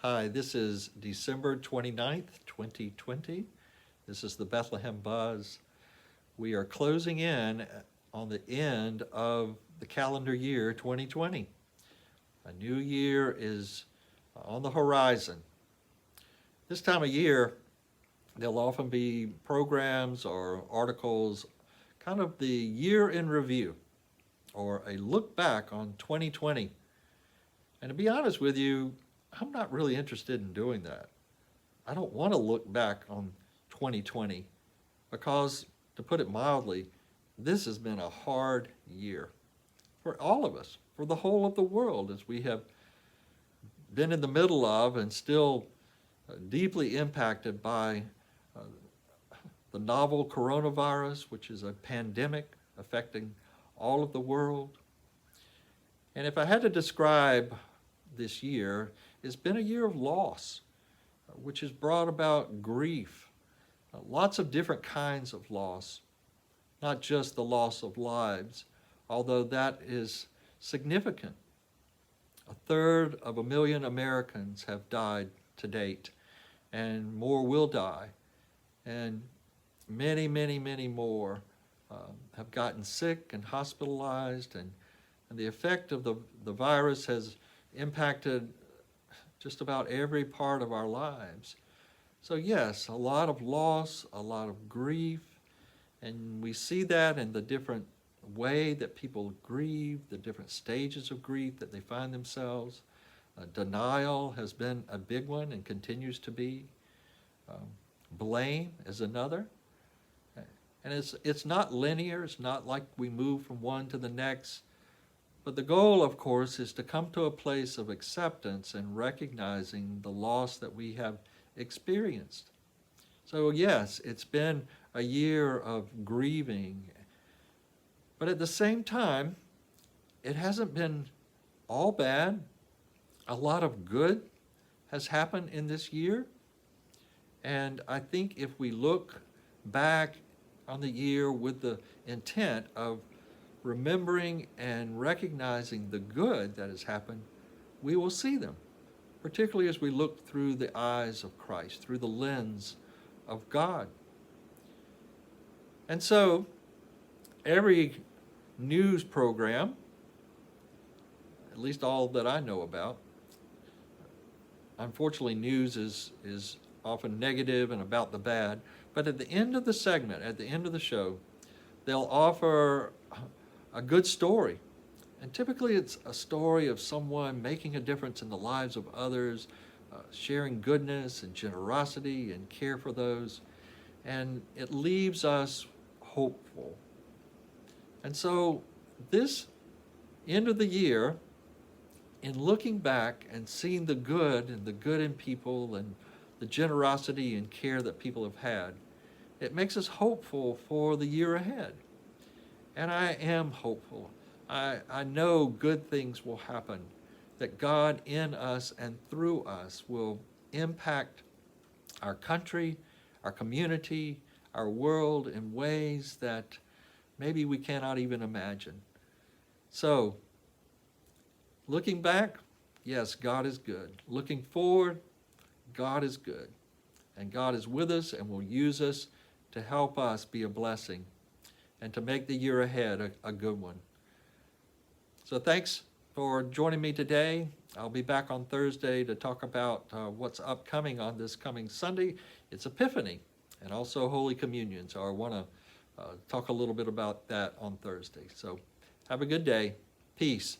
Hi, this is December 29th, 2020. This is the Bethlehem Buzz. We are closing in on the end of the calendar year 2020. A new year is on the horizon. This time of year, there'll often be programs or articles, kind of the year in review, or a look back on 2020. And to be honest with you, I'm not really interested in doing that. I don't want to look back on 2020 because, to put it mildly, this has been a hard year for all of us, for the whole of the world, as we have been in the middle of and still deeply impacted by the novel coronavirus, which is a pandemic affecting all of the world. And if I had to describe this year, it's been a year of loss, which has brought about grief, lots of different kinds of loss, not just the loss of lives, although that is significant. 1/3 of a million Americans have died to date, and more will die, and many, many, many more have gotten sick and hospitalized, and the effect of the virus has impacted just about every part of our lives. So yes, a lot of loss, a lot of grief, and we see that in the different way that people grieve, the different stages of grief that they find themselves. Denial has been a big one and continues to be. Blame is another. And it's not linear, it's not like we move from one to the next. But the goal, of course, is to come to a place of acceptance and recognizing the loss that we have experienced. So yes, it's been a year of grieving, but at the same time, it hasn't been all bad. A lot of good has happened in this year, and I think if we look back on the year with the intent of remembering and recognizing the good that has happened, we will see them, particularly as we look through the eyes of Christ, through the lens of God. And so, every news program, at least all that I know about, unfortunately news is often negative and about the bad, but at the end of the segment, at the end of the show, they'll offer a good story. And typically it's a story of someone making a difference in the lives of others, sharing goodness and generosity and care for those. And it leaves us hopeful. And so this end of the year, in looking back and seeing the good and the good in people and the generosity and care that people have had, it makes us hopeful for the year ahead. And I am hopeful. I know good things will happen, that God in us and through us will impact our country, our community, our world in ways that maybe we cannot even imagine. So, looking back, yes, God is good. Looking forward, God is good. And God is with us and will use us to help us be a blessing and to make the year ahead a good one. So thanks for joining me today. I'll be back on Thursday to talk about what's upcoming on this coming Sunday. It's Epiphany and also Holy Communion. So I want to talk a little bit about that on Thursday. So have a good day. Peace.